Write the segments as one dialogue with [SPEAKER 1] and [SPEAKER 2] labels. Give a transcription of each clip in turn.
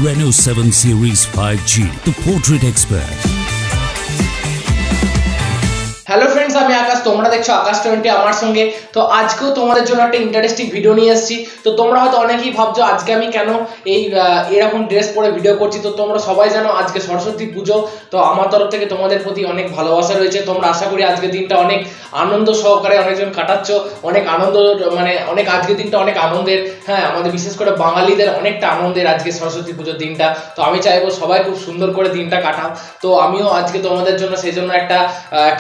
[SPEAKER 1] Reno 7 Series 5G, the portrait expert.
[SPEAKER 2] Hello friends, আমি আকাশ, তোমরা দেখছো আকাশ 20 আমার সঙ্গে। তো আজকেও তোমাদের জন্য একটা ইন্টারেস্টিং ভিডিও নিয়ে এসেছি। তো তোমরা হয়তো অনেকেই ভাবছো আজকে আমি কেন এরকম ড্রেস পরে ভিডিও করছি। তো তোমরা সবাই জানো আজকে সরস্বতী পুজো। তো আমার তরফ থেকে তোমাদের প্রতি অনেক ভালোবাসা রয়েছে। তোমরা আশা করি আজকের দিনটা অনেক আনন্দ সহকারে অনেকজন কাটাচ্ছ, অনেক আনন্দ, মানে অনেক আজকের দিনটা অনেক আনন্দের। হ্যাঁ, আমাদের বিশেষ করে বাঙালিদের অনেকটা আনন্দের আজকে সরস্বতী পুজোর দিনটা। তো আমি চাইবো সবাই খুব সুন্দর করে দিনটা কাটাও। তো আমিও আজকে তোমাদের জন্য সেই জন্য একটা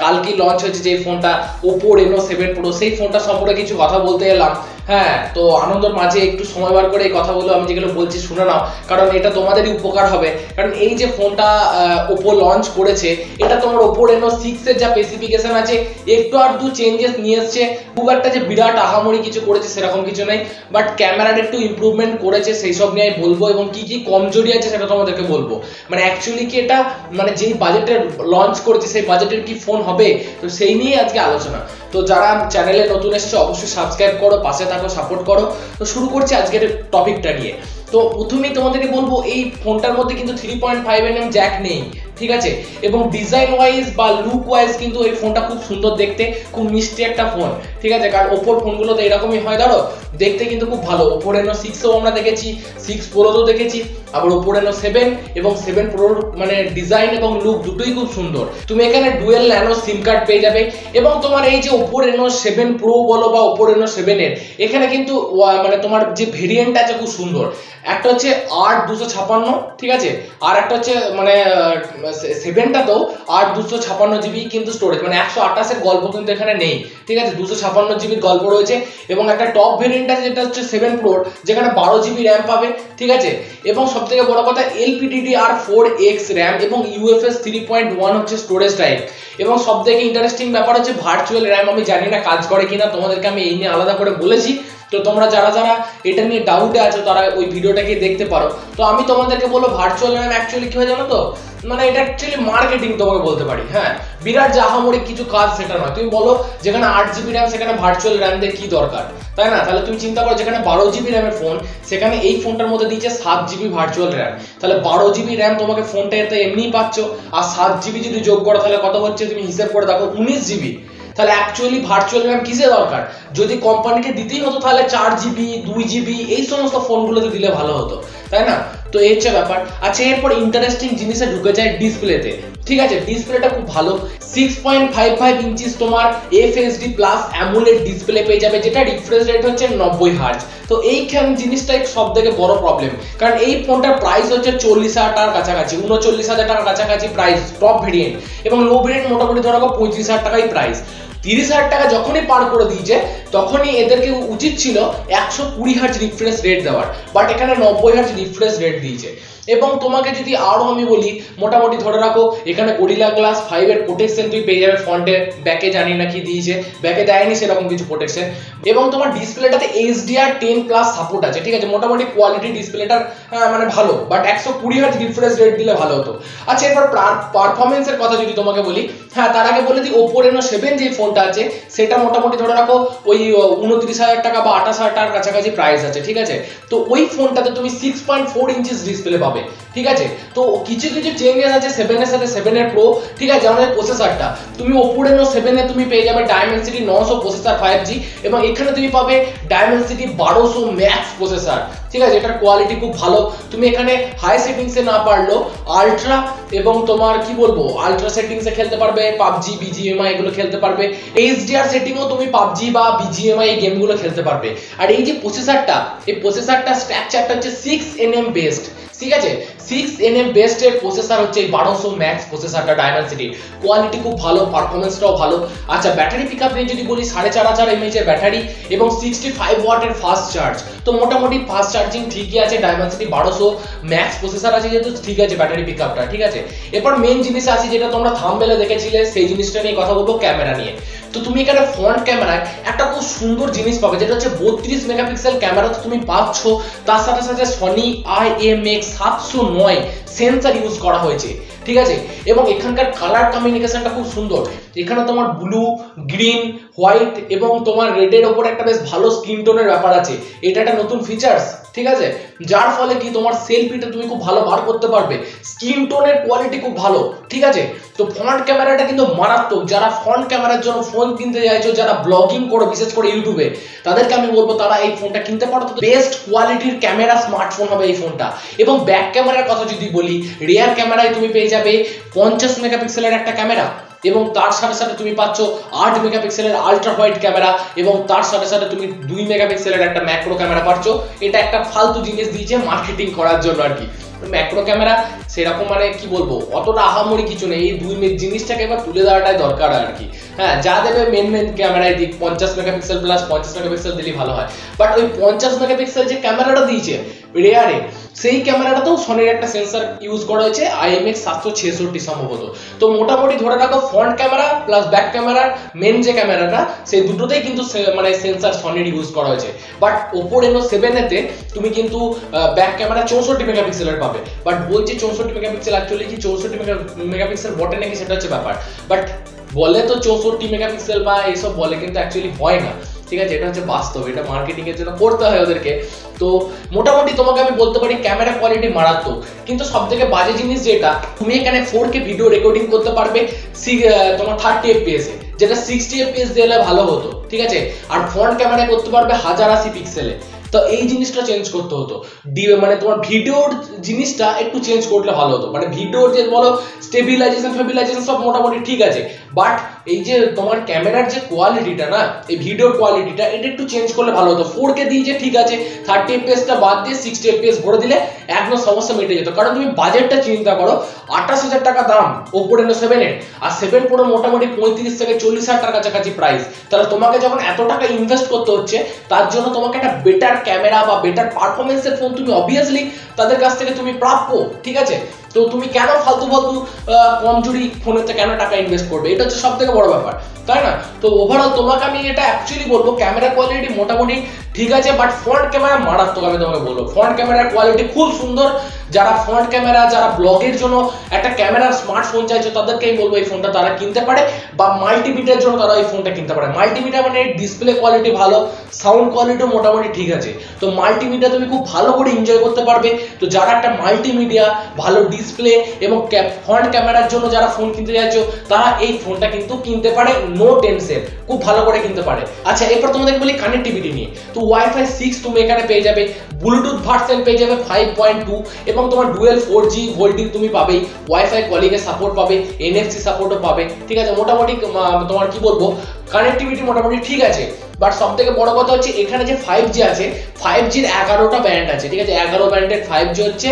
[SPEAKER 2] কালকে লঞ্চ হয়েছে যে ফোনটা Oppo Reno 7 Pro, সেই ফোনটা সম্পর্কে কিছু কথা বলতে এলাম। হ্যাঁ, তো আনন্দের মাঝে একটু সময় বার করে এই কথাগুলো আমি যেগুলো বলছি শুনে নাও, কারণ এটা তোমাদেরই উপকার হবে। কারণ এই যে ফোনটা Oppo লঞ্চ করেছে, এটা তোমার Oppo Reno 6 এর যা স্পেসিফিকেশন আছে একটু আর দু চেঞ্জেস নিয়ে এসেছে। খুব একটা যে বিরাট আহামরি কিছু করেছে সেরকম কিছু নেই, বাট ক্যামেরাটা একটু ইমপ্রুভমেন্ট করেছে, সেই সব নিয়ে বলবো এবং কি কি কমজোরি আছে সেটা তোমাদেরকে বলবো। মানে অ্যাকচুয়ালি কি এটা মানে যেই বাজেটে লঞ্চ করেছে সেই বাজেটের কি ফোন হবে, তো সেই নিয়ে আজকে আলোচনা। তো যারা চ্যানেলে নতুন এসেছে অবশ্যই সাবস্ক্রাইব করো, পাশে থাকো, সাপোর্ট করো। তো শুরু করছি আজকের টপিকটা নিয়ে। তো প্রথমেই তোমাদেরকে বলবো এই ফোনটার মধ্যে কিন্তু 3.5mm জ্যাক নেই, ঠিক আছে? এবং ডিজাইন ওয়াইজ বা লুক ওয়াইজ কিন্তু এই ফোনটা খুব সুন্দর দেখতে, খুব মিষ্টি একটা ফোন, ঠিক আছে? কারণ ওপোর ফোনগুলো তো এরকমই হয়, ধরো দেখতে কিন্তু খুব ভালো। Oppo Reno 6ও আমরা দেখেছি, 6 Proতেও দেখেছি, আবার Oppo Reno 7 এবং 7 Pro মানে ডিজাইন এবং লুক দুটোই খুব সুন্দর। তুমি এখানে ডুয়েল ন্যানো সিম কার্ড পেয়ে যাবে এবং তোমার এই যে Oppo Reno 7 Pro বলো বা Oppo Reno 7 এর এখানে কিন্তু মানে তোমার যে ভেরিয়েন্ট আছে খুব সুন্দর। একটা হচ্ছে 8/256, ঠিক আছে? আর একটা হচ্ছে মানে 7টা তো 8/256 GB কিন্তু স্টোরেজ, মানে 128 এর গল্প কিন্তু এখানে নেই, ঠিক আছে? 256 GB গল্প রয়েছে এবং একটা টপ ভেরিয়েন্ট আছে যেটা হচ্ছে 7 Pro, যেখানে 12 GB র্যাম পাবে, ঠিক আছে? এবং সবথেকে বড় কথা LPDDR4X র্যাম এবং UFS 3.1 হচ্ছে স্টোরেজ টাইপ। এবং সবথেকে ইন্টারেস্টিং ব্যাপার হচ্ছে ভার্চুয়াল র্যাম। আমি জানি না কাজ করে কিনা, তোমাদেরকে আমি এই নিয়ে আলাদা করে বলেছি। তো তোমরা যারা যারা এটা নিয়ে ডাউটে আছো তারা ওই ভিডিওটাকে দেখতে পারো। তো আমি তোমাদেরকে বলবো ভার্চুয়াল র্যাম অ্যাকচুয়ালি কি হয় জানো তো, মানে এটা অ্যাকচুয়ালি মার্কেটিং তোমাকে বলতে পারি। হ্যাঁ, বিরাট জাহামরি কিছু কাজ সেটা নয়। তুমি বলো যেখানে 8GB র্যাম সেখানে ভার্চুয়াল র্যাম দিয়ে কি দরকার, তাই না? তাহলে তুমি চিন্তা করো যেখানে 12GB র্যামের ফোন সেখানে এই ফোনটার মধ্যে দিয়েছে 7GB ভার্চুয়াল র্যাম। তাহলে 12GB র্যাম তোমাকে ফোনটাতে এমনিই পাচ্ছ, আর 7GB যদি যোগ করো তাহলে কত হচ্ছে তুমি হিসাব করে দেখো, 19GB। তাহলে অ্যাকচুয়ালি ভার্চুয়াল র্যাম কিসে দরকার? যদি কোম্পানিকে দিতেই হতো তাহলে 4GB 2GB এই সমস্ত ফোনগুলোতে দিলে ভালো হতো, তাই না? তো এই হচ্ছে ব্যাপার। আচ্ছা, এরপর ইন্টারেস্টিং জিনিসে ঢুকে যায় ডিসপ্লেতে, ঠিক আছে? ডিসপ্লেটা খুব ভালো, 6.55 ইঞ্চিস তোমার FHD প্লাস অ্যামোলেড ডিসপ্লে পেয়ে যাবে, যেটা রিফ্রেশ রেট হচ্ছে 90 Hz। তো এইখান জিনিসটাই সব থেকে বড় প্রবলেম, কারণ এই ফোনটার প্রাইস হচ্ছে 40,000 টাকার কাছাকাছি, 39,000 টাকার কাছাকাছি প্রাইস টপ ভেরিয়েন্ট, এবং লো ভেরিয়েন্ট মোটামুটি ধরো 35,000 টাকাই প্রাইস। 30,000 টাকা যখনই পার করে দিয়েছে তখনই এদেরকে উচিত ছিল 120 Hz রিফ্রেশ রেট দেওয়ার, বাট এখানে 90 Hz রিফ্রেশ রেট দিয়েছে। এবং তোমাকে যদি আরো আমি বলি, মোটামুটি ধরে রাখো এখানে গরিলা গ্লাস 5 এর প্রোটেকশন তুমি পেয়ে যাবে ফ্রন্টে, ব্যাকে জানি না কি দিয়েছে, ব্যাকে দেয়নি সেরকম কিছু প্রোটেকশন। এবং তোমার ডিসপ্লেটাতে HDR10+ সাপোর্ট আছে, ঠিক আছে? মোটামুটি কোয়ালিটি ডিসপ্লেটার মানে ভালো, বাট 120 Hz রিফ্রেশ রেট দিলে ভালো হতো। আচ্ছা, এরপর পারফরমেন্সের কথা যদি তোমাকে বলি, হ্যাঁ তার আগে বলে দিই Oppo Reno 7 যে ফোনটা আছে সেটা মোটামুটি ধরে রাখো ওই 29,000 টাকা বা 28,000 টাকার কাছাকাছি প্রাইস আছে, ঠিক আছে? তো ওই ফোনটাতে তুমি 6.4 ইঞ্চিস ডিসপ্লে পাবে, ঠিক আছে? তো কিছু কিছু চেঞ্জেস আছে 7 এর সাথে 7 এর Pro, ঠিক আছে? আমাদের প্রসেসরটা তুমি Oppo Reno 7 এ তুমি পেয়ে যাবে Dimensity 900 প্রসেসর 5G, এবং এখানে তুমি পাবে Dimensity 1200 ম্যাক্স প্রসেসর, ঠিক আছে? এটার কোয়ালিটি খুব ভালো। তুমি এখানে হাই সেটিংসে না পারলেও আলট্রা এবং তোমার কি বলবো আলট্রা সেটিংসে খেলতে পারবে, PUBG BGMI এগুলো খেলতে পারবে, HDR সেটিংও তুমি PUBG বা BGMI এই গেমগুলো খেলতে পারবে। আর এই যে প্রসেসরটা, এই প্রসেসরটা স্ট্রাকচারটা হচ্ছে 6nm বেসড, ঠিক আছে? 6nm বেসড এর প্রসেসর হচ্ছে এই 1200 ম্যাক্স প্রসেসরটা ডাইমেনসিটি, কোয়ালিটি খুব ভালো, পারফরম্যান্সটাও ভালো। আচ্ছা, ব্যাটারি পিকআপ নিয়ে যদি বলি 4500 mAh এর ব্যাটারি এবং 65 ওয়াটের ফাস্ট চার্জ। তো মোটামুটি ফাস্ট চার্জিং ঠিকই আছে, ডাইমেনসিটি 1200 ম্যাক্স প্রসেসর আছে যেহেতু ঠিক আছে ব্যাটারি পিকআপটা, ঠিক আছে? এরপর মেইন জিনিস আছে যেটা তোমরা থাম্বনেলে দেখেছিলে, সেই জিনিসটা নিয়ে কথা বলবো, ক্যামেরা নিয়ে। তো তুমি এখানে ফ্রন্ট ক্যামেরায় একটা খুব সুন্দর জিনিস পাবে, যেটা হচ্ছে 32 মেগাপিক্সেল ক্যামেরা তো তুমি পাচ্ছ, তার সাথে সাথে সনি IMX 709 সেন্সর ইউজ করা হয়েছে, ঠিক আছে। এবং এখানকার কালার কমিউনিকেশনটা খুব সুন্দর, এখানে তোমার ব্লু, গ্রিন, হোয়াইট এবং তোমার রেডের ওপর একটা বেশ ভালো স্কিন টোনের ব্যাপার আছে। এটা একটা নতুন ফিচার্স, ঠিক আছে, যার ফলে কি তোমার সেলফিটা তুমি খুব ভালো বার করতে পারবে। স্কিন টোনের কোয়ালিটি খুব ভালো, ঠিক আছে। তো ফ্রন্ট ক্যামেরাটা কিন্তু মারাত্মক। যারা ফ্রন্ট ক্যামেরার জন্য ফোন কিনতে চাইছো, যারা ব্লগিং করো বিশেষ করে ইউটিউবে, তাদেরকে আমি বলবো তারা এই ফোনটা কিনতে পারো। তো বেস্ট কোয়ালিটির ক্যামেরা স্মার্টফোন হবে এই ফোনটা। এবং ব্যাক ক্যামেরার কথা যদি বলি, রিয়ার ক্যামেরায় তুমি পেয়ে যাবে 50 মেগাপিক্সেলের একটা ক্যামেরা, এবং তার সাথে সাথে তুমি পাচ্ছ 8 মেগাপিক্সেলের আলট্রা হোয়াইট ক্যামেরা, এবং তার সাথে সাথে তুমি 2 মেগাপিক্সেলের একটা ম্যাক্রো ক্যামেরা পাচ্ছ। এটা একটা ফালতু জিনিস দিয়েছে মার্কেটিং করার জন্য আর কি। ম্যাক্রো ক্যামেরা সেরকম মানে কি বলবো, অতটা আহামরি কিছু নেই। এই দুই জিনিসটাকে এবার তুলে দেওয়াটাই দরকার আর কি। হ্যাঁ, যা দেবে মেন ক্যামেরায় দিক, 50 মেগাপিক্সেল প্লাস 50 মেগাপিক্সেল দিলেই ভালো হয়। বাট ওই 50 মেগাপিক্সেল যে ক্যামেরাটা দিয়েছে রেয়ারে, সেই ক্যামেরাটাতেও সনির একটা সেন্সর ইউজ করা হয়েছে, IMX 766 সম্ভবত। তো মোটামুটি ধরে রাখো ফ্রন্ট ক্যামেরা প্লাস ব্যাক ক্যামেরার মেন যে ক্যামেরাটা, সেই দুটোতেই কিন্তু মানে সেন্সর সনির ইউজ করা হয়েছে। বাট Oppo Reno 7 তে তুমি কিন্তু ব্যাক ক্যামেরা 64 মেগাপিক্সেলের পাবে। বাট বলছি 64 মেগাপিক্সেল, অ্যাকচুয়ালি কি 64 মেগাপিক্সেল বটে নাকি সেটা হচ্ছে ব্যাপার। বাট বলে তো 64 মেগাপিক্সেল বা এইসব বলে, কিন্তু অ্যাকচুয়ালি হয় না, ঠিক আছে। এটা হচ্ছে বাস্তব, এটা মার্কেটিং এর জন্য করতে হয় ওদেরকে। তো মোটামুটি তোমাকে আমি বলতে পারি ক্যামেরা কোয়ালিটি মারাত্মক। কিন্তু সবথেকে বাজে জিনিস যেটা, তুমি এখানে 4K ভিডিও রেকর্ডিং করতে পারবে তোমার 30 fps এ, যেটা 60 fps দিলে ভালো হতো, ঠিক আছে। আর ফ্রন্ট ক্যামেরা করতে পারবে 1080 পিক্সেলে। তো এই জিনিসটা চেঞ্জ করতে হতো, মানে তোমার ভিডিওর জিনিসটা একটু চেঞ্জ করলে ভালো হতো। মানে ভিডিওর যে বলো স্টেবিলাইজেশন সব মোটামুটি ঠিক আছে, বাট এই যে তোমার ক্যামেরার যে কোয়ালিটিটা না, এই ভিডিওর কোয়ালিটিটা, এটা একটু চেঞ্জ করলে ভালো হতো। 4K দিয়ে যে ঠিক আছে, 30 fps টা বাদ দিয়ে 60 fps ভরে দিলে একদম সমস্যা মিটে যেত। কারণ তুমি বাজেটটা চিন্তা করো, 28,000 টাকা দাম Oppo Reno 7 এর, আর 7 Pro মোটামুটি 35 থেকে 40 হাজার টাকার কাছাকাছি প্রাইস। তাহলে তোমাকে যখন এত টাকা ইনভেস্ট করতে হচ্ছে, তার জন্য তোমাকে একটা বেটার ক্যামেরা বা বেটার পারফরমেন্সের ফোন তুমি অবভিয়াসলি তাদের কাছ থেকে তুমি প্রাপ্য, ঠিক আছে। তো তুমি কেন ফালতু কমজোরি ফোনেতে কেন টাকা ইনভেস্ট করবে, এটা হচ্ছে সব থেকে বড় ব্যাপার, তাই না। তো ওভারঅল তোমাকে আমি এটা অ্যাকচুয়ালি বলবো ক্যামেরা কোয়ালিটি মোটামুটি ঠিক আছে, বাট ফ্রন্ট ক্যামেরা মারাত্মক। আমি তোমাকে বলবো ফ্রন্ট ক্যামেরার কোয়ালিটি খুব সুন্দর। যারা ফ্রন্ট ক্যামেরা, যারা ব্লগের জন্য একটা ক্যামেরার স্মার্টফোন চাইছো, তাদেরকে আমি বলবো এই ফোনটা তারা কিনতে পারে, বা মাল্টিমিডিয়ার জন্য তারা এই ফোনটা কিনতে পারে। মাল্টিমিডিয়া মানে ডিসপ্লে কোয়ালিটি ভালো, সাউন্ড কোয়ালিটিও মোটামুটি ঠিক আছে। তো মাল্টিমিডিয়া তুমি খুব ভালো করে এনজয় করতে পারবে। তো যারা একটা মাল্টিমিডিয়া, ভালো ডিসপ্লে এবং ফ্রন্ট ক্যামেরার জন্য যারা ফোন কিনতে চাইছো, তারা এই ফোনটা কিন্তু কিনতে পারে, নো টেনশন, খুব ভালো করে কিনতে পারে। আচ্ছা, এরপর তোমাদের বলি কানেক্টিভিটি নিয়ে। তো Wi-Fi 6 তুমি এখানে পেয়ে যাবে, ব্লুটুথ ভার্সন পেয়ে যাবে 5.2, এবং তোমার ডুয়েল 4G ভোল্টিং তুমি পাবেই, ওয়াইফাই কলিং এর সাপোর্ট পাবে, NFC সাপোর্টও পাবে, ঠিক আছে। মোটামুটি তোমার কি বলবো, কানেক্টিভিটি মোটামুটি ঠিক আছে। বাট সবথেকে বড় কথা হচ্ছে এখানে যে 5G আছে, 5Gর 11টা ব্যান্ড আছে, ঠিক আছে। 11 ব্যান্ডের 5G হচ্ছে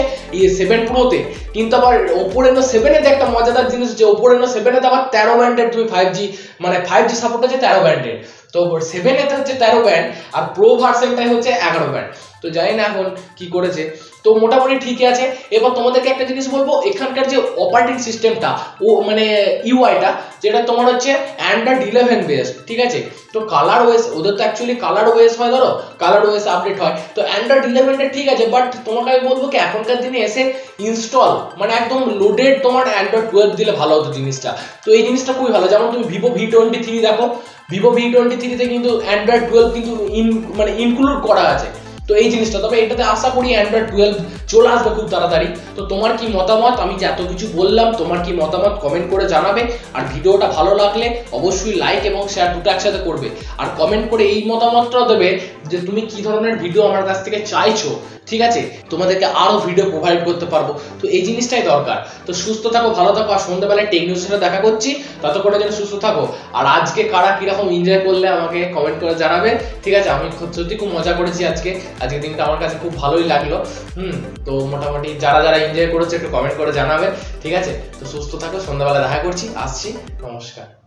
[SPEAKER 2] 7 Pro তে। কিন্তু আবার Oppo Reno 7 এর একটা মজাদার জিনিস হচ্ছে, Oppo Reno 7 এ আবার 13 ব্যান্ডের তুমি 5G, মানে 5G সাপোর্ট আছে 13 ব্যান্ডের। তো 7 এতে হচ্ছে 13 ব্যান্ড, আর প্রো ভার্সনটাই হচ্ছে 11 ব্যান্ড। তো জানি না এখন কি করেছে, তো মোটামুটি ঠিকই আছে। এবার তোমাদেরকে একটা জিনিস বলবো, এখানকার যে অপারেটিং সিস্টেমটা, ও মানে ইউআইটা, যেটা তোমার হচ্ছে Android 11 বেসড, ঠিক আছে। তো কালার ওএস, ওদের তো অ্যাকচুয়ালি কালার ওএস হয়, ধরো কালার ওএস আপডেট হয়। তো Android 11 ঠিক আছে, বাট তোমাকে আমি বলবো কি এখনকার দিনে এসে ইনস্টল মানে একদম লোডেড তোমার Android 12 দিলে ভালো হতো জিনিসটা। তো এই জিনিসটা খুবই ভালো। যেমন তুমি Vivo V23 দেখো, Vivo V23 তে কিন্তু Android 12 কিন্তু মানে ইনক্লুড করা আছে। তো এই জিনিসটা, তবে এটাতে আশা করি Android 12 চলে আসবে খুব তাড়াতাড়ি। তো তোমার কি মতামত, আমি যে এত কিছু বললাম, তোমার কি মতামত কমেন্ট করে জানাবে। আর ভিডিওটা ভালো লাগলে অবশ্যই লাইক এবং শেয়ার দুটো একসাথে করবে, আর কমেন্ট করে এই মতামতটাও দেবে যে তুমি কি ধরনের ভিডিও আমার কাছ থেকে চাইছো, ঠিক আছে। তোমাদেরকে আরো ভিডিও প্রোভাইড করতে পারবো। তো এই জিনিসটাই দরকার। তো সুস্থ থাকো, ভালো থাকো, আর সন্ধ্যাবেলায় টেক নিউজের সাথে দেখা করছি, ততক্ষণে যেন সুস্থ থাকো। আর আজকে কারা কিরকম এনজয় করলে আমাকে কমেন্ট করে জানাবে, ঠিক আছে। আমি সত্যি খুব মজা করেছি আজকে দিনটা আমার কাছে খুব ভালোই লাগলো। তো মোটামুটি যারা এনজয় করেছে একটু কমেন্ট করে জানাবে, ঠিক আছে। তো সুস্থ থাকো, সন্ধ্যাবেলা দেখা করছি, আসছি, নমস্কার।